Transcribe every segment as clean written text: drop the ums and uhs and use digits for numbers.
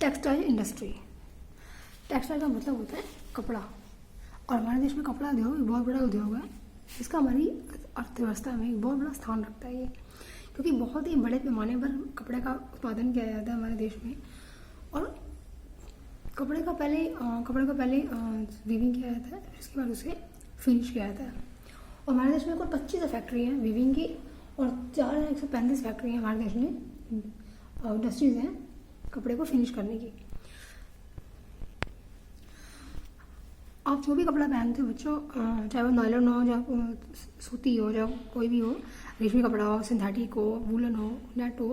Textile industry. Textile का मतलब होता है कपड़ा, और हमारे देश में कपड़ा उद्योग एक बहुत बड़ा उद्योग है। इसका हमारी अर्थव्यवस्था में एक बहुत बड़ा स्थान रखता है ये, क्योंकि बहुत ही बड़े पैमाने पर कपड़े का उत्पादन किया जाता है हमारे देश में। और कपड़े का पहले वीविंग किया जाता है, इसके बाद उसे फिनिश किया जाता है। और हमारे देश में कुल 25 फैक्ट्री हैं वीविंग की, और 4135 फैक्ट्री हैं हमारे देश में, इंडस्ट्रीज हैं कपड़े को फिनिश करने की। आप जो भी कपड़ा पहनते हो बच्चों, चाहे वो नायलॉन हो, चाहे सूती हो, चाहे कोई भी हो, रेशमी कपड़ा हो, सिंथेटिक हो, वूलन हो, नेट हो,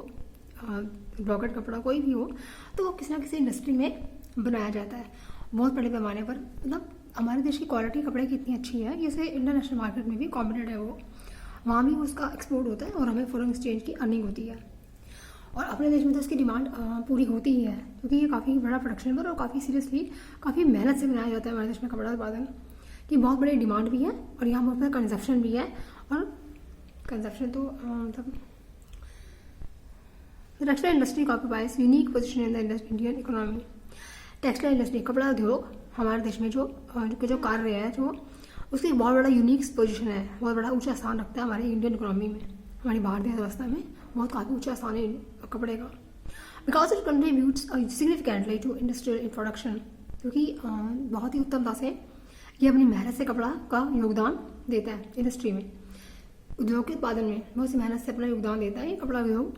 ब्रॉकेट कपड़ा कोई भी हो, तो वो किसी ना किसी इंडस्ट्री में बनाया जाता है बहुत बड़े पैमाने पर। मतलब हमारे देश की क्वालिटी कपड़े की इतनी अच्छी है कि इसे इंटरनेशनल मार्केट में भी कॉम्पिटेटिव है, वो वहाँ भी उसका एक्सपोर्ट होता है और हमें फॉरेन एक्सचेंज की अर्निंग होती है। और अपने देश में तो इसकी डिमांड पूरी होती ही है, क्योंकि ये काफ़ी बड़ा प्रोडक्शन पर और काफ़ी सीरियसली काफ़ी मेहनत से बनाया जाता है हमारे देश में कपड़ा उत्पादन की। बहुत बड़ी डिमांड भी है और यहाँ बहुत बड़ा कंजप्शन भी है। और कंजप्शन तो मतलब textile industry occupies unique position in the Indian economy. Textile industry कपड़ा उद्योग हमारे देश में जो कार्य है, जो उसकी बहुत बड़ा यूनिक पोजीशन है, बहुत बड़ा ऊंचा स्थान रखता है हमारी इंडियन इकोनॉमी में, हमारी भारतीय अर्थव्यवस्था में बहुत काफ़ी ऊंचा स्थान है कपड़े का। Because it contributes significantly to industrial production, क्योंकि बहुत ही उत्तमता से ये अपनी मेहनत से कपड़ा का योगदान देता है इंडस्ट्री में, उद्योग के उत्पादन में बहुत सी मेहनत से अपना योगदान देता है ये कपड़ा उद्योग।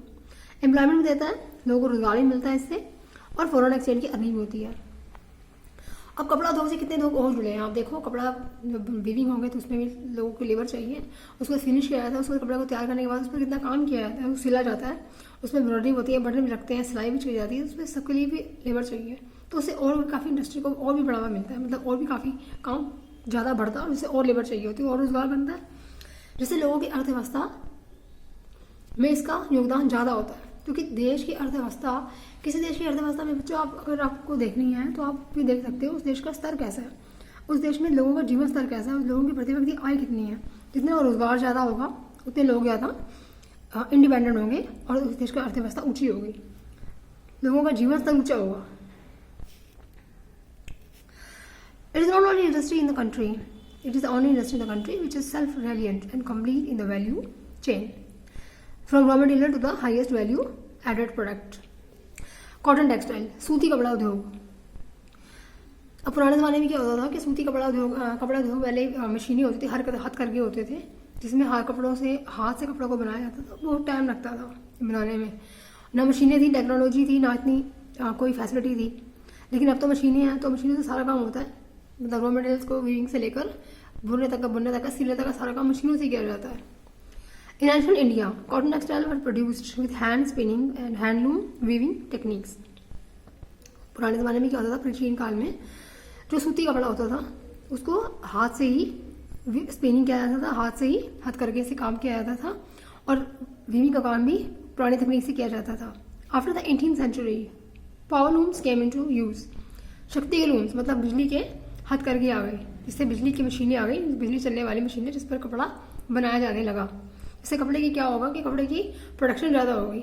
एम्प्लॉयमेंट भी देता है, लोगों को रोजगार भी मिलता है इससे, और फॉरेन एक्सचेंज की अर्निंग भी होती है। अब कपड़ा उद्योग से कितने लोग और जुड़े हैं आप देखो, कपड़ा जब वीविंग होंगे तो उसमें भी लोगों की लेबर चाहिए, उसको फिनिश किया जाता है, उसको कपड़े को तैयार करने के बाद उस पर कितना काम किया जाता है, वो सिला जाता है, उसमें एम्ब्रॉयडरी होती है, बटन भी लगते हैं, सिलाई भी की जाती है, उसमें सबके लिए भी लेबर चाहिए। तो उससे और भी काफ़ी इंडस्ट्री को और भी बढ़ावा मिलता है, मतलब और भी काफ़ी काम ज़्यादा बढ़ता है और उससे और लेबर चाहिए होती है और रोजगार बनता है, जिससे लोगों की अर्थव्यवस्था में इसका योगदान ज़्यादा होता है। क्योंकि देश की अर्थव्यवस्था, किसी देश की अर्थव्यवस्था में बच्चों आप अगर आपको देखनी है तो आप भी देख सकते हो उस देश का स्तर कैसा है, उस देश में लोगों का जीवन स्तर कैसा है, उस लोगों की प्रति व्यक्ति आय कितनी है। जितना रोजगार ज़्यादा होगा उतने लोग ज़्यादा इंडिपेंडेंट होंगे और उस देश की अर्थव्यवस्था ऊंची होगी, लोगों का जीवन स्तर ऊंचा होगा। It is not only industry in the country, it is the only industry in the country which is self reliant and complete in the value chain from raw material to the highest value added product. Cotton textile, सूती कपड़ा उद्योग। अब पुराने ज़माने में क्या होता था कि सूती कपड़ा उद्योग पहले मशीनें होती थी, हथकरघे होते थे, जिसमें हाथ से कपड़ों को बनाया जाता था। बहुत टाइम लगता था बनाने में, ना मशीनें थी, टेक्नोलॉजी थी, ना इतनी कोई फैसिलिटी थी। लेकिन अब तो मशीनें हैं, तो मशीनों से सारा काम होता है, मतलब रॉ मटेरियल्स को वीविंग से लेकर बुनने तक का सिलने तक का सारा काम मशीनों से किया जाता है। In ancient India, cotton textiles were produced with hand spinning and handloom weaving techniques. पुराने ज़माने में क्या होता था, प्राचीन काल में जो सूती कपड़ा होता था उसको हाथ से ही स्पिनिंग किया जाता था, हाथ से ही हथकरघे से काम किया जाता था, और वीविंग का काम भी पुरानी तकनीक से किया जाता था। After the 18th century, power looms came into use. शक्ति के लूम्स मतलब बिजली के हथकरघे आ गए, जिससे बिजली की मशीनें आ गई, बिजली चलने वाली मशीनें जिस पर कपड़ा बनाया जाने लगा। इससे कपड़े की क्या होगा कि कपड़े की प्रोडक्शन ज़्यादा होगी।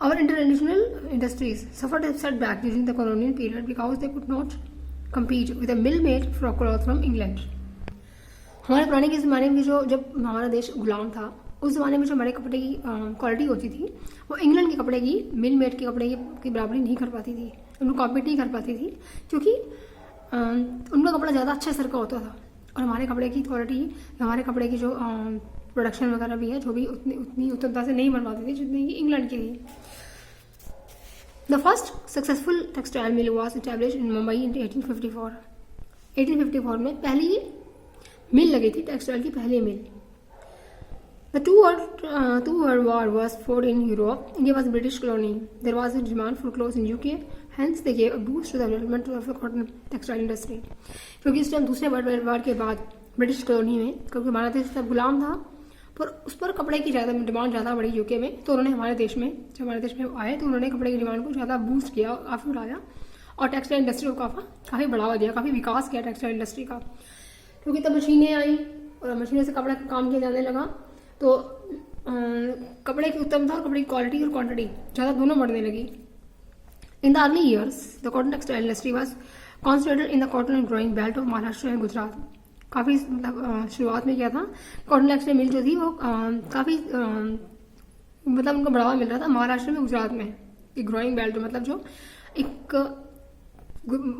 Our international industries suffered a setback during the colonial period because they could not compete with a mill-made frock cloth from England. हमारे पुराने के ज़माने में जब हमारा देश गुलाम था, उस ज़माने में जो हमारे कपड़े की क्वालिटी होती थी वो इंग्लैंड के कपड़े की, मिल मेड के कपड़े की बराबरी नहीं कर पाती थी, उनको कॉम्पीट नहीं कर पाती थी, क्योंकि उनका कपड़ा ज़्यादा अच्छे स्तर का होता था और हमारे कपड़े की क्वालिटी, हमारे कपड़े की जो प्रोडक्शन वगैरह भी है जो भी उतनी उत्तमता से नहीं बन पाती थी जितनी कि इंग्लैंड की थी। The first successful textile mill was established in Mumbai in 1854। 1854 में पहली मिल लगी थी, टेक्सटाइल की पहली मिल। The two world war was fought in Europe. India was a British colony. There was a demand for clothes in UK. Hence, they gave a boost to the development of the cotton textile industry. क्योंकि इस time दूसरे world war के बाद British colony में, क्योंकि हमारा देश तब गुलाम था, पर उस पर कपड़े की ज़्यादा डिमांड ज़्यादा बढ़ी यूके में, तो उन्होंने हमारे देश में, जब हमारे देश में आए तो उन्होंने कपड़े की डिमांड को ज़्यादा बूस्ट किया, काफ़ी बढ़ाया और टेक्सटाइल इंडस्ट्री को काफ़ी बढ़ावा दिया, काफ़ी विकास किया टेक्सटाइल इंडस्ट्री का। क्योंकि तब मशीनें आई और मशीनों से कपड़ा काम किया जाने लगा, तो कपड़े की उत्तमता और कपड़े की क्वालिटी और क्वांटिटी ज़्यादा दोनों बढ़ने लगी। In the early years, the cotton textile industry was concentrated in the cotton growing belt of Maharashtra and Gujarat. काफ़ी मतलब शुरुआत में क्या था, कॉटन टेक्सटाइल मिल जो थी वो काफ़ी मतलब उनको बढ़ावा मिल रहा था महाराष्ट्र में, गुजरात में. एक ग्रोइंग बेल्ट मतलब जो एक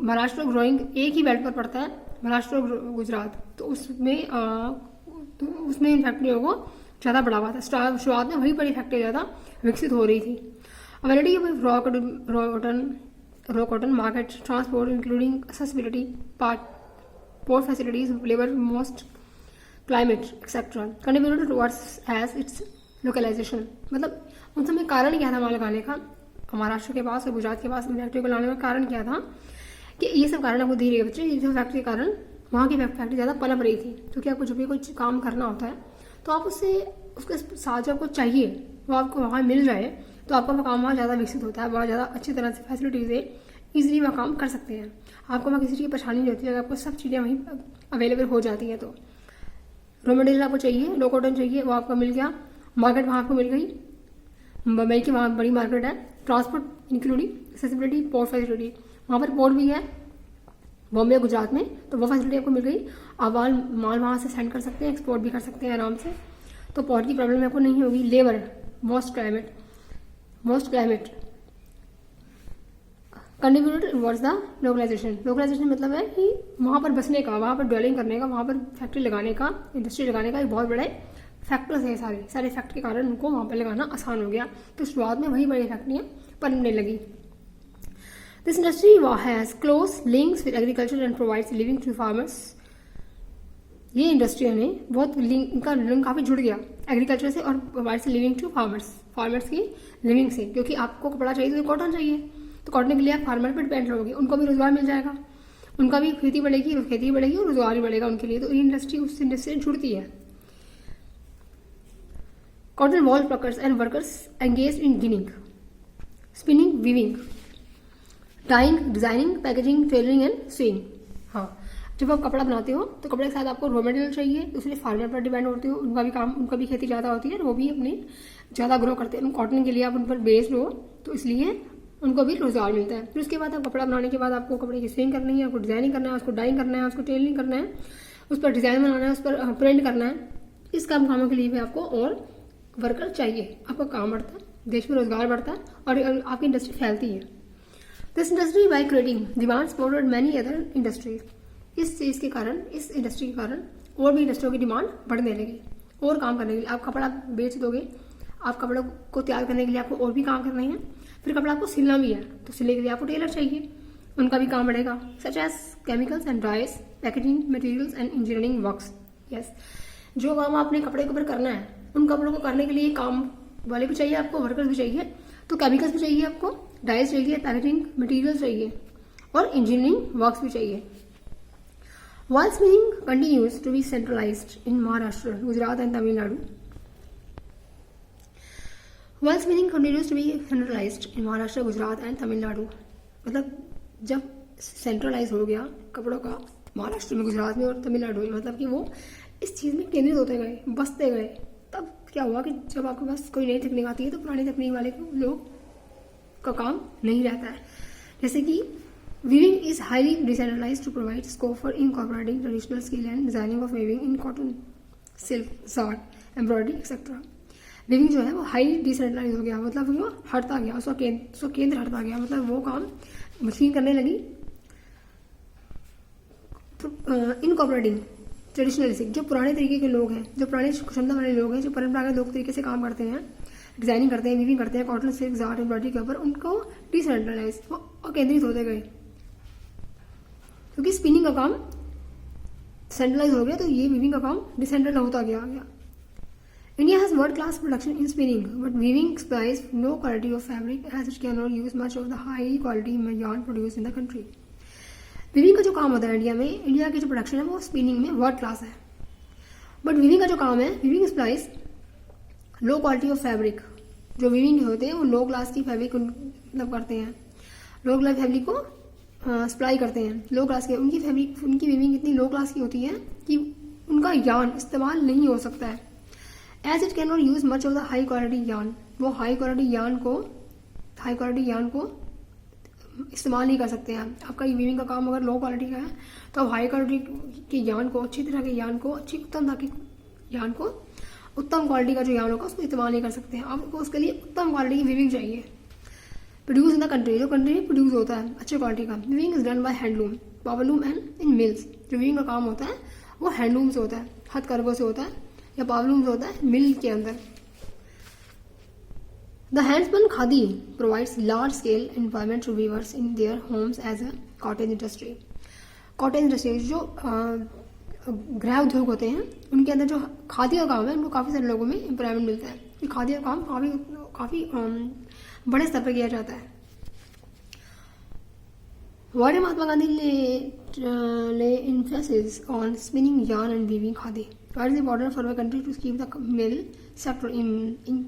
महाराष्ट्र ग्रोइंग एक ही बेल्ट पर पड़ता है, महाराष्ट्र और गुजरात, तो उसमें इन फैक्ट्रियों को ज़्यादा बढ़ावा था. शुरुआत में वही बड़ी फैक्ट्री ज़्यादा विकसित हो रही थी. Availability of raw cotton market, transport including accessibility, port facilities, labor, most climate, etc. contributed towards as its localization. मतलब उन समय कारण क्या था वहाँ लगाने का, महाराष्ट्र के पास और गुजरात के पास फैक्ट्री को लाने का कारण क्या था कि ये सब कारण आपको धीरे बच्चे, ये जो फैक्ट्री के कारण वहाँ की फैक्ट्री ज़्यादा पनप रही थी. क्योंकि आपको जब भी कोई काम करना होता है तो आप उसके साथ जो आपको चाहिए वो आपको वहाँ मिल जाए तो आपका वो काम वहाँ ज़्यादा विकसित होता है, वहाँ ज़्यादा अच्छी तरह से फैसिलिटी से ईजिली वहाँ काम कर सकते हैं. आपको वहाँ किसी चीज़ की परेशानी नहीं होती है, अगर आपको सब चीज़ें वहीं अवेलेबल हो जाती हैं. तो रॉ मटेरियल आपको चाहिए, लो कॉटन चाहिए, वो आपको मिल गया, मार्केट वहाँ आपको मिल गई, मुंबई की वहाँ बड़ी मार्केट है, transport including accessibility, port facility, वहाँ पर पोर्ट भी है बॉम्बे गुजरात में, तो वो फैसिलिटी आपको मिल गई. आप माल वहाँ से सेंड कर सकते हैं, एक्सपोर्ट भी कर सकते हैं आराम से, तो पोर्ट की प्रॉब्लम आपको नहीं होगी. Labour, most climate contributed towards the localisation. Localisation मतलब है कि वहाँ पर बसने का, वहाँ पर ड्वेलिंग करने का, वहाँ पर फैक्ट्री लगाने का, इंडस्ट्री लगाने का एक बहुत बड़े फैक्टर्स हैं. सारे फैक्ट के कारण उनको वहाँ पर लगाना आसान हो गया. तो शुरुआत में वही बड़ी फैक्ट्रियाँ बनने लगी. This industry has close links with agriculture and provides living to farmers. ये इंडस्ट्रियों ने बहुत इनका लिंक काफ़ी जुड़ गया एग्रीकल्चर से और प्रोवाइड्स लिविंग टू फार्मर्स की लिविंग से. क्योंकि आपको कपड़ा चाहिए तो कॉटन चाहिए, तो कॉटन के लिए आप फार्मर पर डिपेंड रहोगे, उनको भी रोजगार मिल जाएगा, उनका भी खेती बढ़ेगी और रोजगार भी बढ़ेगा उनके लिए. तो ये इंडस्ट्री उस इंडस्ट्री से जुड़ती है. Cotton wall workers and workers engage in ginning, spinning, weaving, dyeing, designing, packaging, tailoring and sewing. हाँ, जब आप कपड़ा बनाते हो तो कपड़े के साथ आपको रॉ मटेरियल चाहिए, तो इसलिए फार्मर पर डिपेंड होते हो, उनका भी खेती ज़्यादा होती है और वो भी अपने ज़्यादा ग्रो करते हैं. कॉटन के लिए आप उन पर बेस्ड हो तो इसलिए उनको भी रोजगार मिलता है. फिर उसके बाद आप कपड़ा बनाने के बाद आपको कपड़े की स्विंग करनी है, आपको डिजाइनिंग करना है, उसको डाइंग करना है, उसको टेलरिंग करना है, उस पर डिजाइन बनाना है, उस पर प्रिंट करना है. इस कामों के लिए भी आपको और वर्कर चाहिए. आपका काम बढ़ता है, देश में रोजगार बढ़ता है और आपकी इंडस्ट्री फैलती है. This industry by creating demand supported many other industries. इस इंडस्ट्री के कारण और भी इंडस्ट्रियों की डिमांड बढ़ने लगी. और काम करने के लिए आप कपड़ा बेच दोगे, आप कपड़ों को तैयार करने के लिए आपको और भी काम करने हैं. फिर कपड़ा आपको सिलना भी है, तो सिलने के लिए आपको टेलर चाहिए, उनका भी काम बढ़ेगा. Such as chemicals and dyes, packaging materials and engineering works. Yes, जो काम आपने कपड़े के ऊपर करना है उन कपड़ों को करने के लिए काम वाले भी चाहिए, आपको वर्कर्स भी चाहिए, तो केमिकल्स भी चाहिए, आपको डाइस चाहिए, पैकेजिंग मटेरियल चाहिए और इंजीनियरिंग वर्क्स भी चाहिए. While spinning continues to be centralized in Maharashtra, Gujarat and Tamil Nadu. While spinning continues to be centralized in Maharashtra, Gujarat and Tamil Nadu. मतलब जब सेंट्रलाइज हो गया कपड़ों का महाराष्ट्र में, गुजरात में और तमिलनाडु में, मतलब कि वो इस चीज़ में केंद्रित होते गए, बसते गए. तब क्या हुआ कि जब आपके पास कोई नई तकनीक आती है तो पुरानी तकनीक वाले लोग का काम नहीं रहता है. जैसे कि weaving is highly decentralized to provide scope for incorporating traditional skill and designing of weaving in cotton, silk, zard, embroidery, etc. weaving जो है वो हाईली डिसेंट्रलाइज हो गया, मतलब वो हटता गया, उसका केंद्र हटता गया, मतलब वो काम मशीन करने लगी. इनकॉर्पोरेटिंग ट्रेडिशनल सिल्क, जो पुराने तरीके के लोग हैं, जो पुराने क्षमता वाले लोग हैं, जो परंपरागत लोग तरीके से काम करते हैं, डिजाइनिंग करते हैं, वीविंग करते हैं कॉटन, सिल्क, जार्ट, एम्ब्रॉयडरी के ऊपर, उनको डिसेंट्रलाइज और केंद्रित होते गए. क्योंकि स्पिनिंग का काम सेंट्रलाइज हो गया तो ये वीविंग का काम डिसेंट्रल होता गया. India has world class production in spinning but weaving supplies no quality of fabric as it can not use much of the high quality yarn produce in the country. Weaving का जो काम होता है India की जो production है वो spinning में वर्ल्ड क्लास है, बट वीविंग का जो काम है, weaving supplies low quality of fabric. जो वीविंग होते हैं वो लो क्लास की फैब्रिक मतलब करते हैं, लो क्लास फैब्रिक को सप्लाई करते हैं. लो क्लास के उनकी वीविंग इतनी लो क्लास की होती है कि उनका यार्न इस्तेमाल नहीं हो सकता है. As it can not use much of the high quality yarn. वो हाई क्वालिटी यार्न को इस्तेमाल नहीं कर सकते हैं। आपका ये वीविंग का काम अगर लो क्वालिटी का है तो आप हाई क्वालिटी के यान को, अच्छी तरह के यान को, उत्तम क्वालिटी का जो यान होगा उसको इस्तेमाल नहीं कर सकते हैं। आपको उसके लिए उत्तम क्वालिटी की वीविंग चाहिए। प्रोड्यूस इन द कंट्री, जो कंट्री में प्रोड्यूस होता है अच्छे क्वालिटी का। Weaving is done by handloom, powerloom and in mills. जो वीविंग का काम होता है वो हैंडलूम से होता है, हथकरघों से होता है या पावरलूम से होता है मिल के अंदर। The handspun khadi provides large scale employment to weavers in their homes as a cottage industry. Cottage industry जो गृह उद्योग होते हैं उनके अंदर जो खादी का काम है उनको काफ़ी सारे लोगों में एम्प्लॉयमेंट मिलता है। ये खादी का काम काफ़ी बड़े स्तर पर किया जाता है। Why did Mahatma Gandhi lay emphasis on spinning yarn and weaving khadi? Why is it important for a country to keep the mill sector in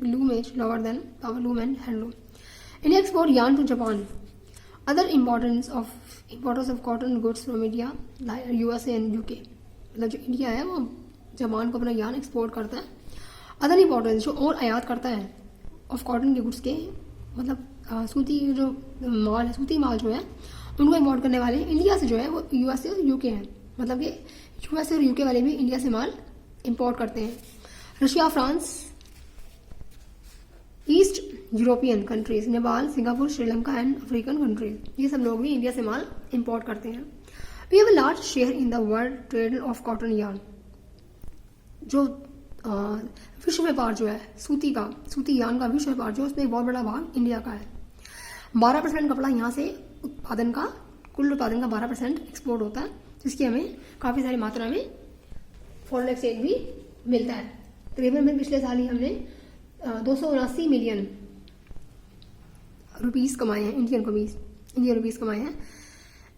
loomage lower than powerloom and handloom? India export yarn to Japan. Other importance of cotton goods from India, like USA and UK. मतलब जो India है वो Japan को अपना yarn export करता है। Other importance जो और आयात करता है ऑफ कॉटन के गुड्स के, मतलब सूती जो माल है, सूती माल जो है उनको इम्पोर्ट करने वाले इंडिया से जो है वो यूएसए और यूके हैं। मतलब कि यूएसए और यूके वाले भी इंडिया से माल इंपोर्ट करते हैं। Russia, France, east European countries, Nepal, Singapore, Sri Lanka and African countries, ये सब लोग भी इंडिया से माल इंपोर्ट करते हैं। We have a large share in the world trade of cotton yarn. जो विश्व व्यापार जो है सूती यार्न का विश्व व्यापार जो, उसमें एक बहुत बड़ा भाग इंडिया का है। 12% कपड़ा यहाँ से कुल उत्पादन का 12% एक्सपोर्ट होता है, जिसकी हमें काफ़ी सारी मात्रा में फॉरेन एक्सचेंज भी मिलता है। तकरीबन पिछले साल ही हमने 279 मिलियन रुपीस कमाए हैं, इंडियन रुपीस कमाए हैं।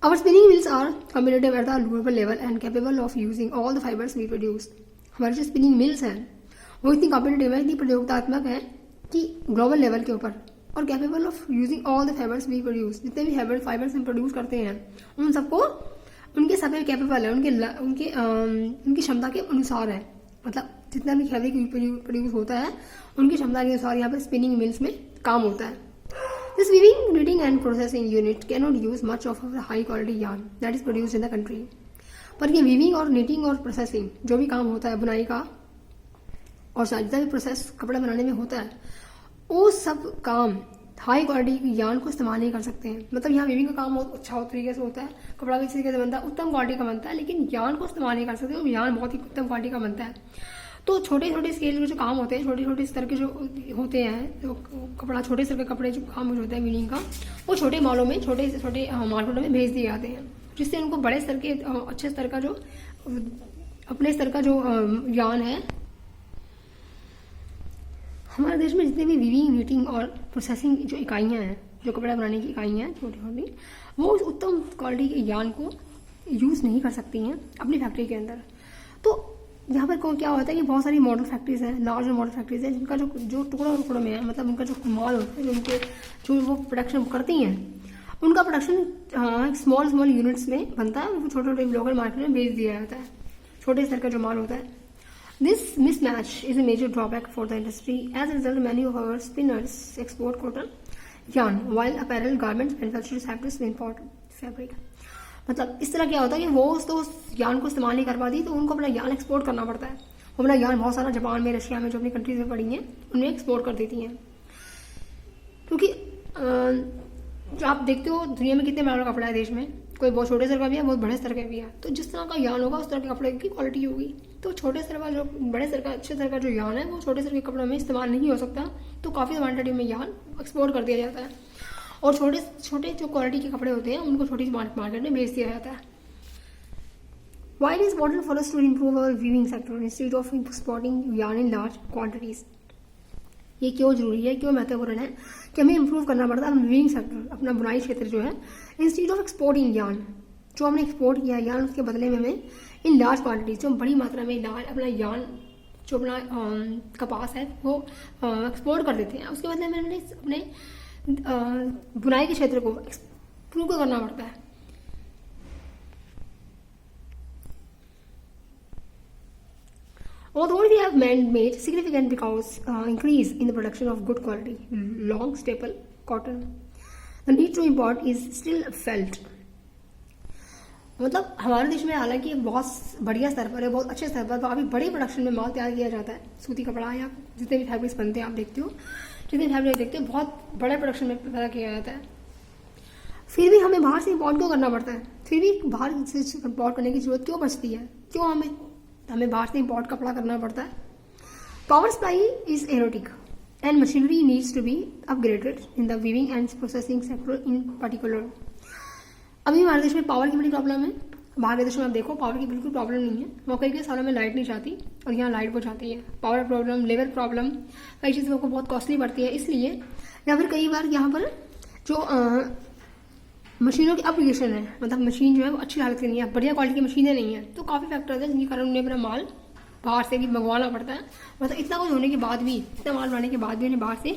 Our spinning mills are competitive at the global level and capable of using all the fibers we produce. हमारी जो स्पिनिंग मिल्स हैं वो इतनी कॉम्पिटिटिव है, इतनी प्रतियोगितात्मक है कि ग्लोबल लेवल के ऊपर, और capable of using all the fibres we produce. जितने भी फाइबर्स हम प्रोड्यूस करते हैं उन सबको, उनके सब कैपेबल है, उनकी क्षमता के अनुसार है। मतलब जितना भी फैब्रिक प्रोड्यूस होता है उनकी क्षमता के अनुसार यहाँ पर स्पिनिंग मिल्स में काम होता है। This weaving, knitting and processing unit cannot use much of the high quality yarn that is produced in the country. पर ये वीविंग और निटिंग और प्रोसेसिंग जो भी काम होता है बुनाई का और जितना भी प्रोसेस कपड़े बनाने में होता है, वो सब काम हाई क्वालिटी की यार्न को इस्तेमाल नहीं कर सकते हैं। मतलब यहाँ वीविंग का काम बहुत अच्छा तरीके से होता है, कपड़ा भी इसी तरीके से बनता है, उत्तम क्वालिटी का बनता है, लेकिन यार्न को इस्तेमाल नहीं कर सकते और यार्न बहुत ही उत्तम क्वालिटी का बनता है। तो छोटे छोटे स्केल के जो काम होते हैं, छोटे स्तर के जो होते हैं, जो कपड़ा छोटे स्तर के कपड़े जो काम होते हैं वीविंग का, वो छोटे मॉलों में छोटे मार्केटों में भेज दिए जाते हैं, जिससे उनको बड़े स्तर के अच्छे स्तर का जो अपने स्तर का जो यार्न है। हमारे देश में जितने भी वीविंग, नीटिंग और प्रोसेसिंग जो इकाइयाँ हैं, जो कपड़ा बनाने की इकाइयाँ हैं छोटी छोटी, वो उस उत्तम क्वालिटी के यार्न को यूज़ नहीं कर सकती हैं अपनी फैक्ट्री के अंदर। तो यहाँ पर क्या होता है कि बहुत सारी मॉडल फैक्ट्रीज हैं, लार्ज मॉडल फैक्ट्रीज हैं, जिनका जो टुकड़ों में है, मतलब उनका जो माल होता है, जो वो प्रोडक्शन करती हैं, उनका प्रोडक्शन स्मॉल यूनिट्स में बनता है, उनको छोटे लोकल मार्केट में बेच दिया जाता है, छोटे स्तर का जो माल होता है। This mismatch is a major drawback for the industry. As a result, many of our spinners export cotton yarn, while apparel garment manufacturers have to import fabric. मतलब इस तरह क्या होता है कि वो तो उस यार्न को इस्तेमाल नहीं कर पाती, तो उनको अपना यार्न एक्सपोर्ट करना पड़ता है। वो अपना यार्न बहुत सारा जापान में, रशिया में, जो अपनी कंट्रीज में पड़ी हैं, उनमें एक्सपोर्ट कर देती हैं। क्योंकि जो आप देखते हो दुनिया में कितने बड़ा कपड़ा है देश में, कोई बहुत छोटे स्तर का भी है, बहुत बड़े स्तर का भी है। तो जिस तरह का यार्न होगा उस तरह के कपड़े की क्वालिटी होगी। तो छोटे स्तर का जो बड़े स्तर का अच्छे स्तर का जो यार्न है वो छोटे स्तर के कपड़ों में इस्तेमाल नहीं हो सकता, तो काफ़ी क्वान्टिटी में यार्न एक्सपोर्ट कर दिया जाता है, और छोटे जो क्वालिटी के कपड़े होते हैं उनको छोटी मार्केट में बेच दिया जाता है। Why it is important for us to improve our weaving sector instead of exporting yarn in large quantities? ये क्यों जरूरी है, क्यों महत्वपूर्ण है कि हमें इम्प्रूव करना पड़ता है अपना वीविंग सेक्टर, अपना बुनाई क्षेत्र जो है, इंस्टीड ऑफ एक्सपोर्टिंग यार्न। जो हमने एक्सपोर्ट किया यार्न, उसके बदले में हमें इन लार्ज क्वांटिटीज, जो बड़ी मात्रा में अपना यार्न, जो अपना कपास है वो एक्सपोर्ट कर देते हैं, उसके बदले में हमने अपने बुनाई के क्षेत्र को इम्प्रूव करना पड़ता है। Although we have made significant increase in the production of good quality long staple cotton, the need to import is still felt. मतलब हमारे देश में हालांकि बहुत बढ़िया स्तर पर है, बहुत अच्छे स्तर पर काफ़ी बड़े प्रोडक्शन में माल तैयार किया जाता है, सूती कपड़ा या जितने भी फैब्रिक्स बनते हैं आप देखते हो, जितने फैब्रिक देखते हो बहुत बड़े प्रोडक्शन में पैदा किया जाता है, फिर भी हमें बाहर से इम्पोर्ट क्यों करना पड़ता है? फिर भी बाहर से इम्पोर्ट करने की जरूरत क्यों बचती है? क्यों हमें बाहर से इम्पोर्ट कपड़ा करना पड़ता है? Power supply is erratic and machinery needs to be upgraded in the weaving and processing sector in particular. अभी हमारे देश में पावर की बड़ी प्रॉब्लम है। बाहर के देशों में आप देखो पावर की बिल्कुल प्रॉब्लम नहीं है, वो कई सालों में लाइट नहीं जाती और यहाँ लाइट बहुत जाती है। पावर प्रॉब्लम, लेबर प्रॉब्लम, कई चीज़ों को बहुत कॉस्टली पड़ती है, इसलिए या फिर कई बार यहाँ पर जो मशीनों की एप्लीकेशन है, मतलब मशीन जो है वो अच्छी हालत की नहीं है, बढ़िया क्वालिटी की मशीनें नहीं है, तो काफ़ी फैक्टर्स हैं जिनके कारण उन्हें अपना माल बाहर से भी मंगवाना पड़ता है। मतलब इतना कुछ होने के बाद भी, इतना माल बढ़ने के बाद भी उन्हें बाहर से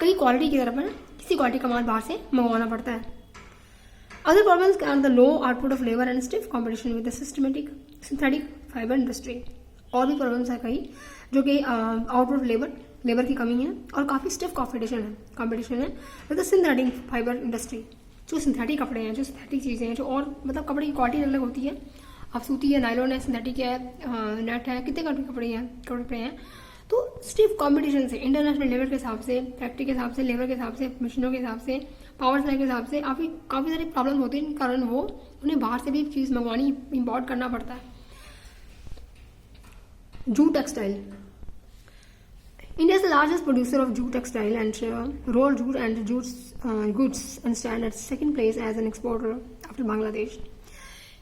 कई क्वालिटी की तरफ किसी क्वालिटी का माल बाहर से मंगवाना पड़ता है। Other problems are the low output of labour and stiff competition with the synthetic fibre industry. और भी प्रॉब्लम्स है कई, जो कि आउटपुट ऑफ लेबर की कमी है और काफ़ी स्टिफ कॉम्पिटिशन है with the synthetic fibre industry. जो सिंथेटिक कपड़े हैं, जो सिंथेटिक चीज़ें हैं, जो और मतलब कपड़े की क्वालिटी अलग होती है, अब सूती है, नायलॉन है, सिंथेटिक है, नेट है, कितने कपड़े हैं, तो स्टिफ कॉम्पिटिशन से, इंटरनेशनल लेवल के हिसाब से, फैक्ट्री के हिसाब से, लेबर के हिसाब से, मशीनों के हिसाब से, पावर सप्लाई के हिसाब से काफ़ी सारी प्रॉब्लम होती है, कारण वो उन्हें बाहर से भी चीज़ मंगवानी, इम्पोर्ट करना पड़ता है। Jute textile. India is the largest producer of jute textile and rolled jute and goods and stand at second place as an exporter after Bangladesh.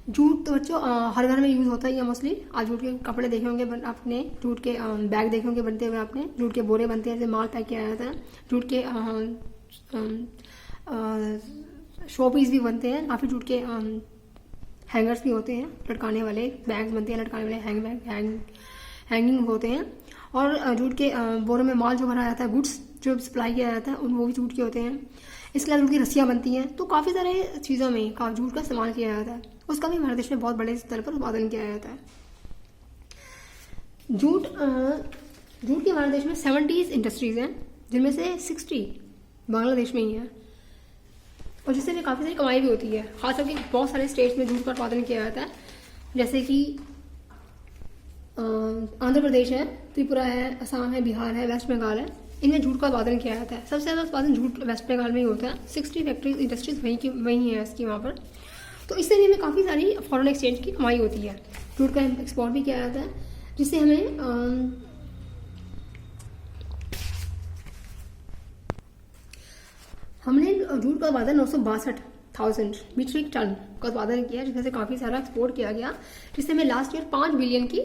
Jute तो बच्चों हर घर में यूज़ होता ही है मोस्टली। आज जूट के कपड़े देखे होंगे आपने, जूट के बैग देखे होंगे बनते हुए आपने, जूट के बोरे बनते हैं जैसे माल पैक किया जाता है, जूट के शो पीस भी बनते हैं, काफ़ी जूट के हैंगर्स भी होते हैं, लटकाने वाले बैग्स बनते हैं, लटकाने वाले हैंगिंग होते हैं, और जूट के बोरों में माल जो भरा जाता है, गुड्स जो सप्लाई किया जाता है, वो भी जूट के होते हैं। इसके अलावा जूट की रस्सियाँ बनती हैं, तो काफ़ी सारे चीज़ों में जूट का इस्तेमाल किया जाता है, उसका भी हमारे देश में बहुत बड़े स्तर पर उत्पादन किया जाता है। जूट की हमारे देश में 70 इंडस्ट्रीज हैं, जिनमें से 60 बांग्लादेश में ही है, और जिससे भी काफ़ी सारी कमाई भी होती है। खास करके बहुत सारे स्टेट्स में जूट का उत्पादन किया जाता है, जैसे कि आंध्र प्रदेश है, त्रिपुरा है, असम है, बिहार है, वेस्ट बंगाल है, इनमें जूट का उत्पादन किया जाता है। सबसे ज़्यादा उत्पादन जूट वेस्ट बंगाल में ही होता है, 60 फैक्ट्रीज इंडस्ट्रीज वहीं है इसकी वहाँ पर। तो इससे भी हमें काफ़ी सारी फॉरेन एक्सचेंज की कमाई होती है, जूट का एक्सपोर्ट भी किया जाता है, जिससे हमें हमने जूट का उत्पादन 962,000 मीट्रिक टन का उत्पादन किया, जिसमें से काफ़ी सारा एक्सपोर्ट किया गया, जिससे हमें लास्ट ईयर 5 बिलियन की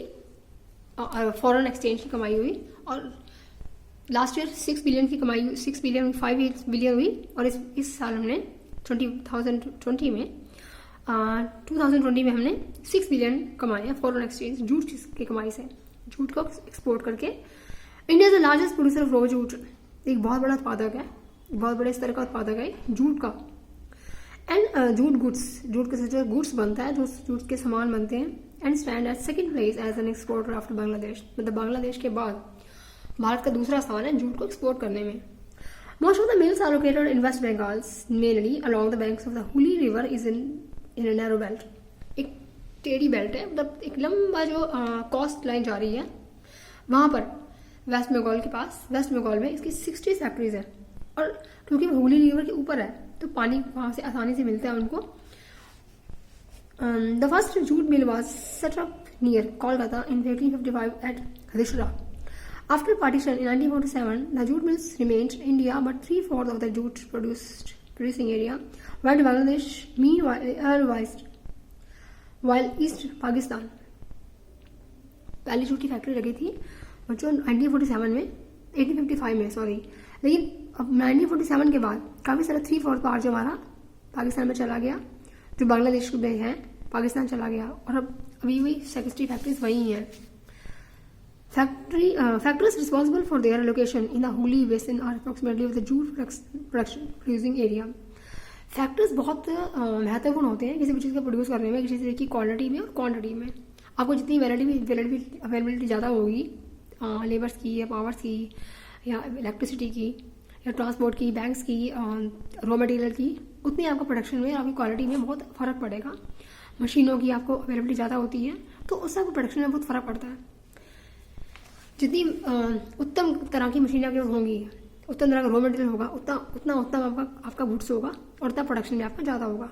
फॉरेन एक्सचेंज की कमाई हुई, और लास्ट ईयर 6 बिलियन की कमाई, 5 बिलियन हुई, और इस साल हमने 2020 में हमने 6 बिलियन कमाए फॉरेन एक्सचेंज जूट की कमाई से, जूट को एक्सपोर्ट करके। India is the largest producer of raw jute, एक बहुत बड़ा उत्पादक है, बहुत बड़े स्तर का उत्पादक है जूट का। एंड जूट के से जो गुड्स बनता है, जो जूट के सामान बनते हैं, and stand at second place as an exporter after Bangladesh. मतलब बांग्लादेश के बाद भारत का दूसरा स्थान है जूट को एक्सपोर्ट करने में। Most of the mills are located in West Bengal, mainly along the banks of the Hooghly river is in a narrow belt. एक टेढ़ी बेल्ट है, मतलब एक लंबा जो कोस्ट लाइन जा रही है, वहाँ पर वेस्ट बंगाल में इसकी 60 फैक्ट्रीज है, और क्योंकि हुगली रिवर के ऊपर है तो पानी वहाँ से आसानी से मिलता है उनको। The first jute mill was set up near Kolkata in 1855 at Rishra. After partition in 1947, the jute mills remained in India, but 3/4 of the jute producing area went to Bangladesh, while East Pakistan. पहली jute की factory लगी थी बच्चों 1855 में, sorry, लेकिन अब 1947 के बाद काफ़ी सारा 3/4 पार्ट जो हमारा पाकिस्तान में चला गया, जो बांग्लादेश में है, पाकिस्तान चला गया, और अब अभी वही 60 फैक्ट्रीज वही हैं। Factories responsible for their location in the Hooghly Basin are approximately of the jute production producing area. Factories बहुत महत्वपूर्ण होते हैं किसी भी चीज़ को प्रोड्यूस करने में, किसी चीज़ की क्वालिटी में और क्वांटिटी में। आपको जितनी अवेलेबिलिटी ज़्यादा होगी लेबर्स की या पावर्स की या इलेक्ट्रिसिटी की या ट्रांसपोर्ट की, बैंक्स की, रॉ मटेरियल की, उतनी आपको प्रोडक्शन में, आपकी क्वालिटी में बहुत फ़र्क पड़ेगा। मशीनों की आपको अवेलेबिलिटी ज़्यादा होती है तो उससे आपको प्रोडक्शन में बहुत फ़र्क पड़ता है। जितनी उत्तम तरह की मशीनें आपके होंगी, उतना तरह का रॉ मटेरियल होगा, उतना उत्तम आपका गुड्स होगा और उतना प्रोडक्शन में आपका ज़्यादा होगा।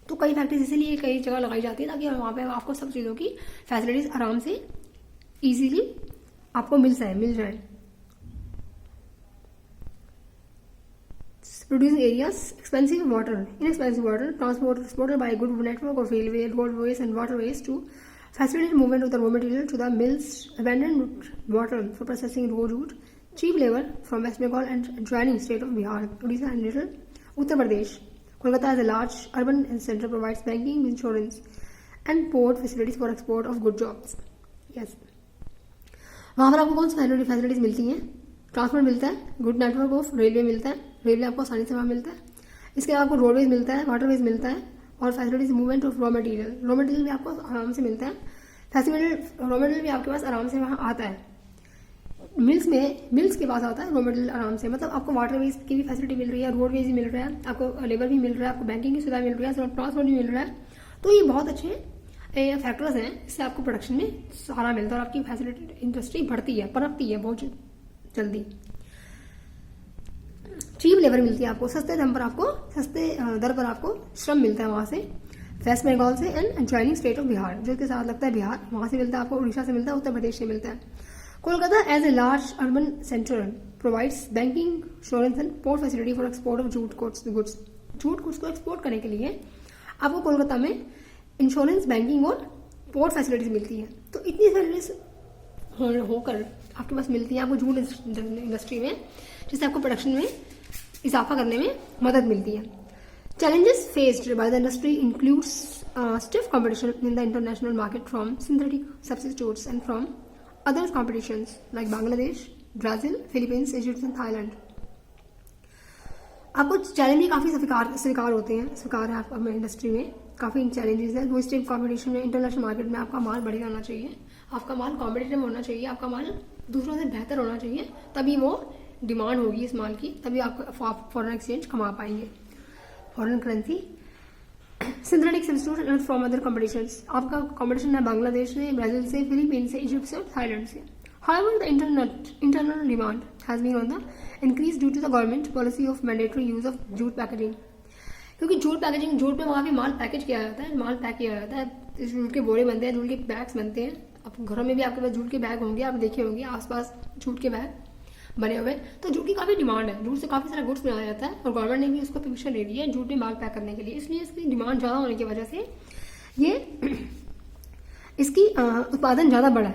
तो कई फैक्ट्रीज इसीलिए कई जगह लगाई जाती है ताकि वहाँ पे आपको सब चीज़ों की फैसिलिटीज़ आराम से ईजीली आपको मिल जाए। Producing areas, inexpensive water, transported by a good network of railway, roadways and waterways to facilitate movement of the raw material to the mills, abundant water for processing road, cheap labor from West Bengal and adjoining state of Bihar, Odisha and little Uttar Pradesh. Kolkata as a large urban center provides banking, insurance and port facilities for export of good jobs. Yes. वहाँ पर आपको कौन सी facilities मिलती हैं? Transport मिलता है, good network of railway मिलता है, रेलवे आपको आसानी से वहाँ मिलता है। इसके बाद आपको रोडवेज मिलता है, वाटरवेज मिलता है और facilities movement of raw material भी आपको आराम से मिलता है। रॉ मटेरियल भी आपके पास आराम से वहाँ आता है। मिल्स के पास आता है रॉ मटेरियल आराम से, मतलब आपको वाटरवेज की भी फैसिलिटी मिल रही है, रोडवेज भी मिल रहा है, आपको लेबर भी मिल रहा है, आपको बैंकिंग की सुविधा मिल रही है, ट्रांसपोर्ट भी मिल रहा है। तो ये बहुत अच्छे फैक्टर्स हैं, इससे आपको प्रोडक्शन में सहारा मिलता है और आपकी फैसिलिटी इंडस्ट्री बढ़ती है, पनपती है बहुत जल्दी। चीप लेबर मिलती है आपको, सस्ते दर पर आपको श्रम मिलता है वहाँ से, वेस्ट बंगाल से and adjoining state of Bihar, जो के साथ लगता है बिहार, वहाँ से मिलता है आपको, उड़ीसा से मिलता है, उत्तर प्रदेश से मिलता है। Kolkata as a large urban centre provides banking, insurance and port facility for export of jute goods. Jute goods को एक्सपोर्ट करने के लिए आपको कोलकाता में इंश्योरेंस, बैंकिंग और पोर्ट फैसिलिटीज मिलती है। तो इतनी फैसिलिटीज होकर आपके पास मिलती है आपको जूट इंडस्ट्री में, जिससे आपको प्रोडक्शन में इजाफा करने में मदद मिलती है। Challenges faced by the industry includes stiff competition in the international market from synthetic substitutes and from other competitions like Bangladesh, Brazil, Philippines, Egypt and Thailand. आपको चैलेंज भी काफ़ी स्वीकार होते हैं, स्वीकार है आपको इंडस्ट्री में, काफ़ी चैलेंजेस है। स्टिफ कॉम्पिटिशन में, इंटरनेशनल मार्केट में आपका माल बढ़िया होना चाहिए, आपका माल कॉम्पिटिटिव होना चाहिए, आपका माल दूसरों से बेहतर होना चाहिए, तभी वो डिमांड होगी इस माल की, तभी आप फॉरेन एक्सचेंज कमा पाएंगे, foreign currency. Synthetic substitute from other competitions, आपका कॉम्पिटिशन है बांग्लादेश से, ब्राजील से, फिलीपींस से, इजिप्ट से और थाईलैंड से। However, the internal demand has been on the increase due to the government policy of mandatory use of jute packaging. क्योंकि jute पे वहाँ भी माल पैकेज किया जाता है, माल पैक किया जाता है, जूट के बोरे बनते हैं, जूट के बैग्स बनते हैं। अब घरों में भी आपके पास जूट के बैग होंगे, आप देखे होंगे आसपास जूट के बैग बने हुए। तो जूट की काफ़ी डिमांड है, जूट से काफ़ी सारा गुड्स बनाया जाता है और गवर्नमेंट ने भी उसको परमिशन दे दी है जूट में माल पैक करने के लिए। इसलिए इसकी डिमांड ज़्यादा होने की वजह से ये इसकी उत्पादन ज़्यादा बढ़ा है,